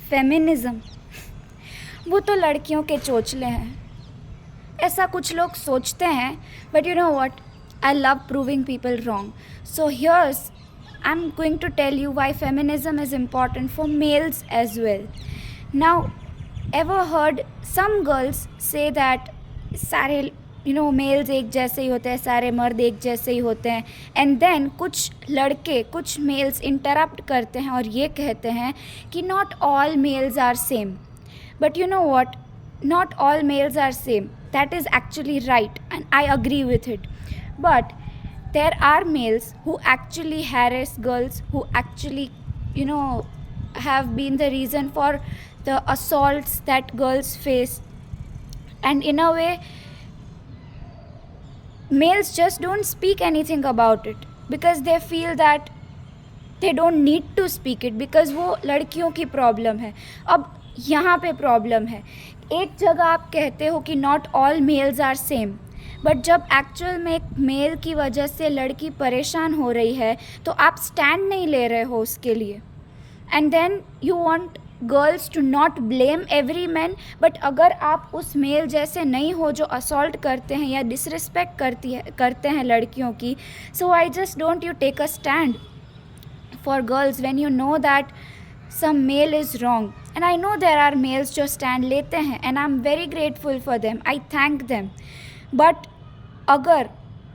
Feminism वो तो लड़कियों के चोचले हैं, ऐसा कुछ लोग सोचते हैं. But you know what, I love proving people wrong. So here's I am going to tell you why feminism is important for males as well. Now, ever heard some girls say that सारे mails एक जैसे ही होते हैं, सारे मर्द एक जैसे ही होते हैं, एंड देन कुछ लड़के, कुछ मेल्स इंटरप्ट करते हैं और ये कहते हैं कि not all males are same. But you know what, not all males are same. That is actually right, and I agree with it. But there are males who actually harass girls, who actually have been the reason for the assaults that girls face. And in a way, males just don't speak anything about it because they feel that they don't need to speak it because वो लड़कियों की problem है. अब यहाँ पे problem है, एक जगह आप कहते हो कि not all males are same, but जब एक्चुअल में एक मेल की वजह से लड़की परेशान हो रही है तो आप स्टैंड नहीं ले रहे हो उसके लिए. And then you want girls to not blame every man. But अगर आप उस मेल जैसे नहीं हो जो असॉल्ट करते हैं या डिसरिस्पेक्ट करते हैं लड़कियों की, so I just don't you take a stand for girls when you know that some male is wrong. And I know there are males जो stand लेते हैं and I'm very grateful for them, I thank them. But अगर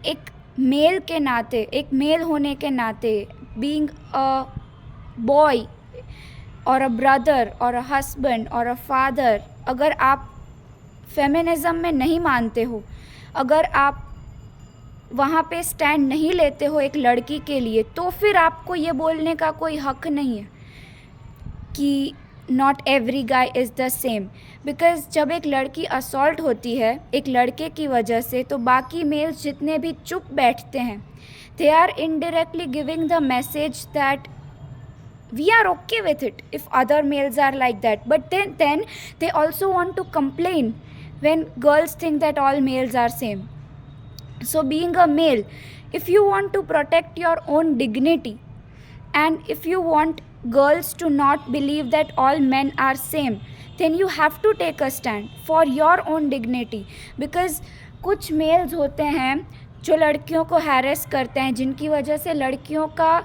एक mail के नाते, एक mail होने के नाते, being a boy or a brother or a husband or a father, अगर आप फेमिनिज़म में नहीं मानते हो, अगर आप वहाँ पे स्टैंड नहीं लेते हो एक लड़की के लिए, तो फिर आपको ये बोलने का कोई हक नहीं है कि not every guy is the same. Because जब एक लड़की असॉल्ट होती है एक लड़के की वजह से, तो बाकी मेल्स जितने भी चुप बैठते हैं, they are indirectly giving the message that we are okay with it if other males are like that. But then they also want to complain when girls think that all males are same. So being a male, if you want to protect your own dignity and if you want girls to not believe that all men are same, then you have to take a stand for your own dignity. Because कुछ mails होते हैं जो लड़कियों को harass करते हैं, जिनकी वजह से लड़कियों का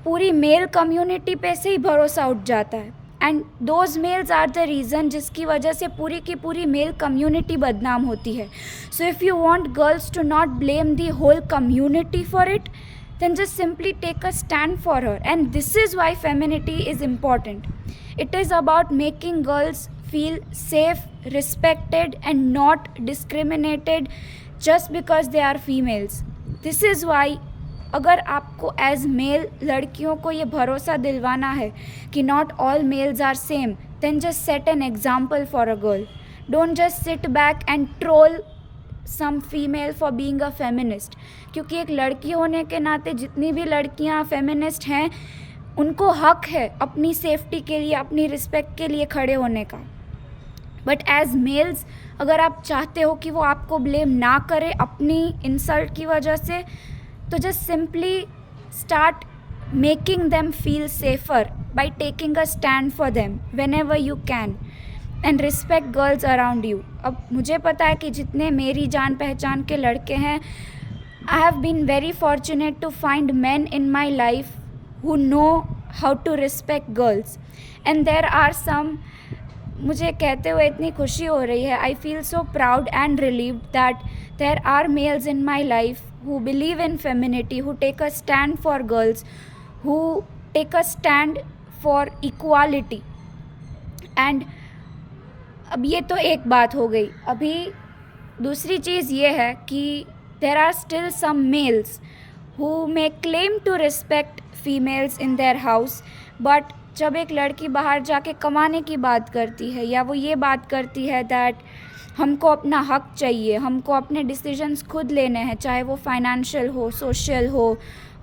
पूरी मेल कम्युनिटी पे से ही भरोसा उठ जाता है. And those males are the reason जिसकी वजह से पूरी की पूरी मेल कम्युनिटी बदनाम होती है. So if you want girls to not blame the whole community for it, then just simply take a stand for her. And this is why femininity is important. It is about making girls feel safe, respected and not discriminated just because they are females. This is why अगर आपको as male लड़कियों को ये भरोसा दिलवाना है कि not all males are same, then just set an example for a girl. Don't just sit back and troll some female for being a feminist. क्योंकि एक लड़की होने के नाते जितनी भी लड़कियां फेमिनिस्ट हैं, उनको हक है अपनी सेफ्टी के लिए, अपनी रिस्पेक्ट के लिए खड़े होने का. बट एज मेल्स अगर आप चाहते हो कि वो आपको ब्लेम ना करे अपनी इंसल्ट की वजह से, तो just simply start making them feel safer by taking a stand for them whenever you can and respect girls around you. अब मुझे पता है कि जितने मेरी जान पहचान के लड़के हैं, I have been very fortunate to find men in my life who know how to respect girls. And there are some, मुझे कहते हुए इतनी खुशी हो रही है, I feel so proud and relieved that there are males in my life who believe in femininity, who take a stand for girls, who take a stand for equality. And अब ये तो एक बात हो गई. अभी दूसरी चीज़ ये है कि there are still some males who may claim to respect females in their house, but जब एक लड़की बाहर जाके कमाने की बात करती है या वो ये बात करती है दैट हमको अपना हक चाहिए, हमको अपने डिसीजंस खुद लेने हैं, चाहे वो फाइनेंशियल हो, सोशल हो,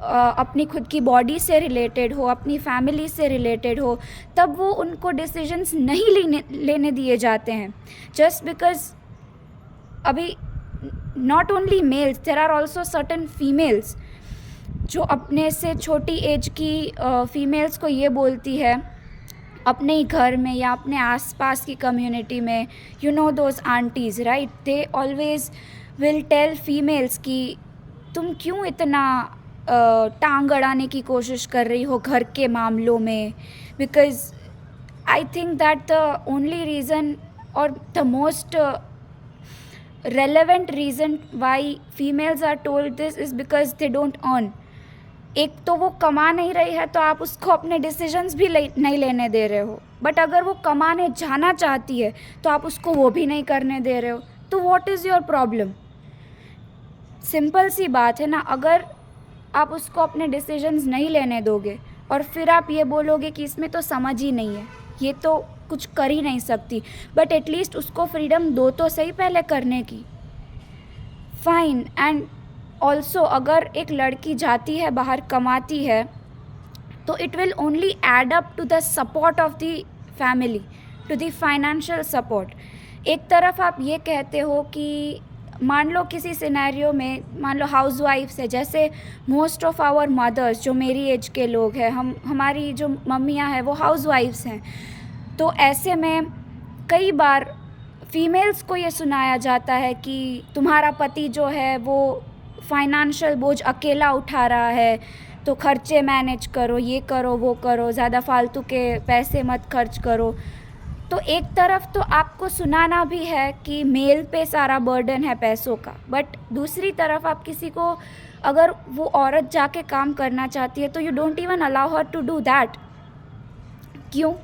अपनी खुद की बॉडी से रिलेटेड हो, अपनी फैमिली से रिलेटेड हो, तब वो उनको डिसीजंस नहीं लेने दिए जाते हैं. जस्ट बिकॉज अभी not only males, there are also certain females जो अपने से छोटी एज की फीमेल्स को ये बोलती है अपने ही घर में या अपने आसपास की कम्युनिटी में, you know those aunties right, they always will tell females कि तुम क्यों इतना टांग अड़ाने की कोशिश कर रही हो घर के मामलों में, because I think that the only reason और the most relevant reason why females are told this is because they don't earn. एक तो वो कमा नहीं रही है तो आप उसको अपने डिसीजंस भी नहीं लेने दे रहे हो, बट अगर वो कमाने जाना चाहती है तो आप उसको वो भी नहीं करने दे रहे हो, तो what is your problem? Simple सी बात है ना, अगर आप उसको अपने डिसीजंस नहीं लेने दोगे और फिर आप ये बोलोगे कि इसमें तो समझ ही नहीं है, ये तो कुछ कर ही नहीं सकती, बट एटलीस्ट उसको फ्रीडम दो तो सही पहले करने की। फाइन। एंड ऑल्सो अगर एक लड़की जाती है बाहर कमाती है तो it will only add up to the support of the family, to the financial support. एक तरफ आप ये कहते हो कि मान लो किसी सिनेरियो में, मान लो हाउस वाइफ्स है, जैसे मोस्ट ऑफ आवर मदर्स जो मेरी एज के लोग हैं, हमारी जो मम्मियाँ हैं वो हाउस वाइफ्स हैं, तो ऐसे में कई बार फीमेल्स को ये सुनाया जाता है कि तुम्हारा पति जो है वो फाइनेंशियल बोझ अकेला उठा रहा है, तो खर्चे मैनेज करो, ये करो वो करो, ज़्यादा फालतू के पैसे मत खर्च करो। तो एक तरफ तो आपको सुनाना भी है कि मेल पे सारा बर्डन है पैसों का, बट दूसरी तरफ आप किसी को, अगर वो औरत जाके काम करना चाहती है तो you don't even allow her to do that. क्यों?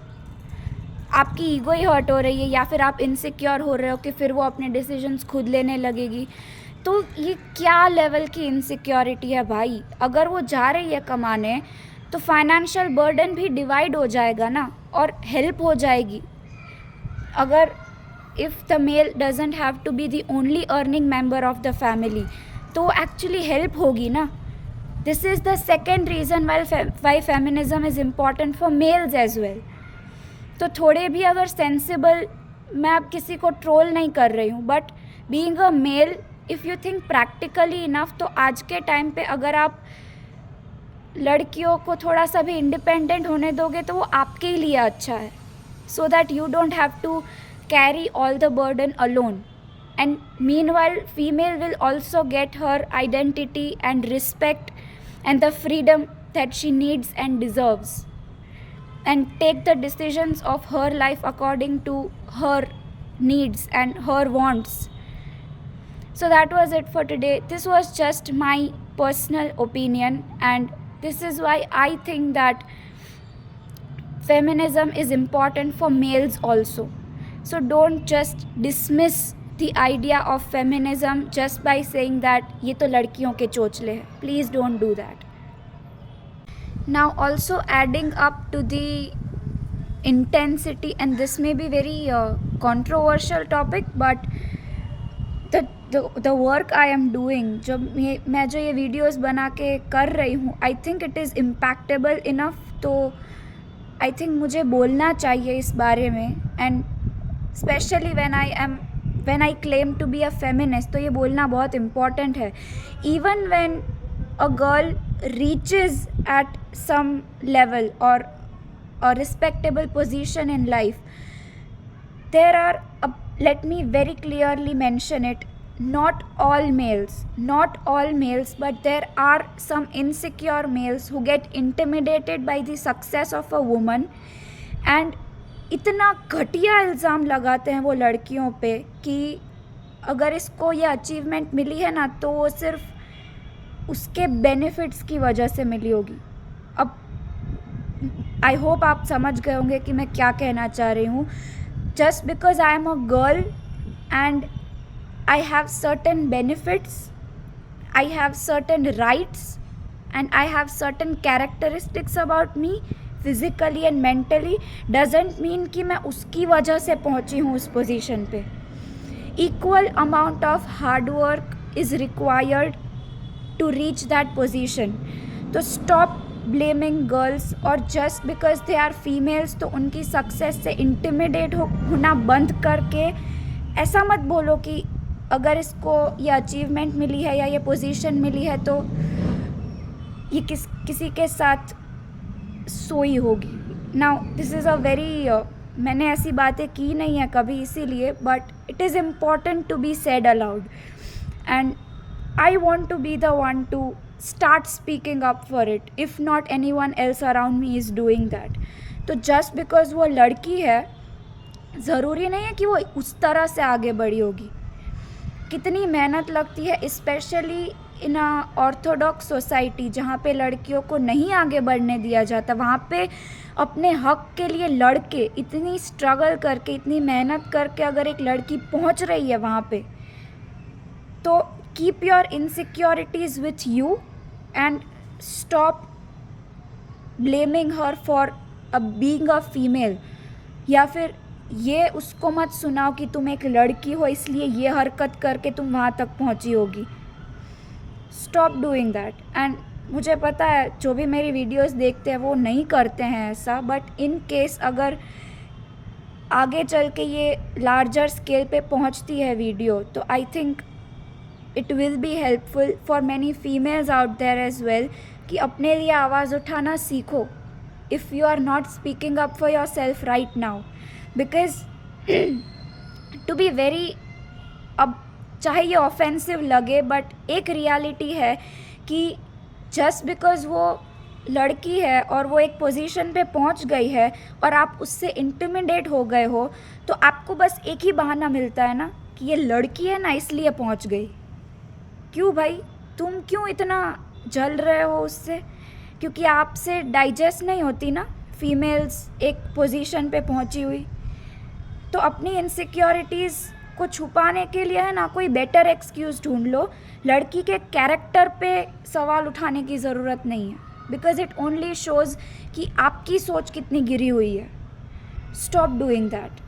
आपकी ईगो ही हर्ट हो रही है, या फिर आप इनसिक्योर हो रहे हो कि फिर वो अपने डिसीजंस खुद लेने लगेगी। तो ये क्या लेवल की इनसिक्योरिटी है भाई? अगर वो जा रही है कमाने तो फाइनेंशियल बर्डन भी डिवाइड हो जाएगा ना, और हेल्प हो जाएगी। अगर if the male doesn't have to be the only earning member of the family, तो एक्चुअली हेल्प होगी ना। This is the second reason why feminism is important for males as well. तो थोड़े भी अगर सेंसिबल, मैं अब किसी को ट्रोल नहीं कर रही हूँ, but being a male, if you think practically enough, तो आज के टाइम पे अगर आप लड़कियों को थोड़ा सा भी इंडिपेंडेंट होने दोगे तो वो आपके ही लिए अच्छा है, so that you don't have to carry all the burden alone. And meanwhile female will also get her identity and respect and the freedom that she needs and deserves, and take the decisions of her life according to her needs and her wants. So that was it for today. This was just my personal opinion, and this is why I think that feminism is important for males also. So don't just dismiss the idea of feminism just by saying that ये तो लड़कियों के चोचले हैं. Please don't do that. Now also adding up to the intensity, and this may be very controversial topic, but the work I am doing, जब मैं जो ये videos बना के कर रही हूँ, I think it is impactable enough, तो I think मुझे बोलना चाहिए इस बारे में, and especially when I claim to be a feminist, तो ये बोलना बहुत important है. Even when a girl reaches at some level or a respectable position in life, there are, let me very clearly mention it, not all males, but there are some insecure males who get intimidated by the success of a woman, and इतना घटिया इल्ज़ाम लगाते हैं वो लड़कियों पे कि अगर इसको ये अचीवमेंट मिली है ना, तो वो सिर्फ उसके बेनिफिट्स की वजह से मिली होगी. अब आई होप आप समझ गए होंगे कि मैं क्या कहना चाह रही हूँ. Just because I am a girl and I have certain benefits, I have certain rights, and I have certain characteristics about me physically and mentally, doesn't mean कि मैं उसकी वजह से पहुँची हूँ उस पोजीशन पे. Equal amount of hard work is required to reach that position. तो stop blaming girls, और just because they are females तो उनकी success से intimidate होना बंद करके ऐसा मत बोलो कि अगर इसको ये achievement मिली है या ये position मिली है तो ये किसी के साथ सोई होगी. Now this is a very मैंने ऐसी बातें की नहीं है कभी इसीलिए, but it is important to be said aloud and I want to be the one to start speaking up for it if not anyone else around me is doing that. तो just because वो लड़की है ज़रूरी नहीं है कि वो उस तरह से आगे बढ़ी होगी. कितनी मेहनत लगती है specially in a Orthodox society जहाँ पे लड़कियों को नहीं आगे बढ़ने दिया जाता. वहाँ पे अपने हक के लिए लड़के इतनी स्ट्रगल करके इतनी मेहनत करके अगर एक लड़की पहुँच रही है वहाँ पे, तो keep your insecurities with you and stop blaming her for being a female. या फिर ये उसको मत सुनाओ कि तुम एक लड़की हो इसलिए ये हरकत करके तुम वहाँ तक पहुँची होगी. Stop doing that. एंड मुझे पता है जो भी मेरी वीडियोस देखते हैं वो नहीं करते हैं ऐसा, बट इन केस अगर आगे चल के ये लार्जर स्केल पे पहुँचती है वीडियो, तो I think it will be helpful for many females out there as well कि अपने लिए आवाज़ उठाना सीखो if you are not speaking up for yourself right now. Because to be very, अब चाहे ये ऑफेंसिव लगे बट एक रियलिटी है कि जस्ट बिकॉज वो लड़की है और वो एक पोजीशन पे पहुंच गई है और आप उससे इंटिमिडेट हो गए हो, तो आपको बस एक ही बहाना मिलता है ना कि ये लड़की है ना इसलिए पहुंच गई. क्यों भाई, तुम क्यों इतना जल रहे हो उससे? क्योंकि आपसे डाइजेस्ट नहीं होती ना फीमेल्स एक पोजीशन पे पहुंची हुई. तो अपनी इनसिक्योरिटीज़ को छुपाने के लिए है ना कोई बेटर एक्सक्यूज़ ढूंढ लो. लड़की के कैरेक्टर पे सवाल उठाने की ज़रूरत नहीं है, बिकॉज इट ओनली शोज़ कि आपकी सोच कितनी गिरी हुई है. Stop doing that.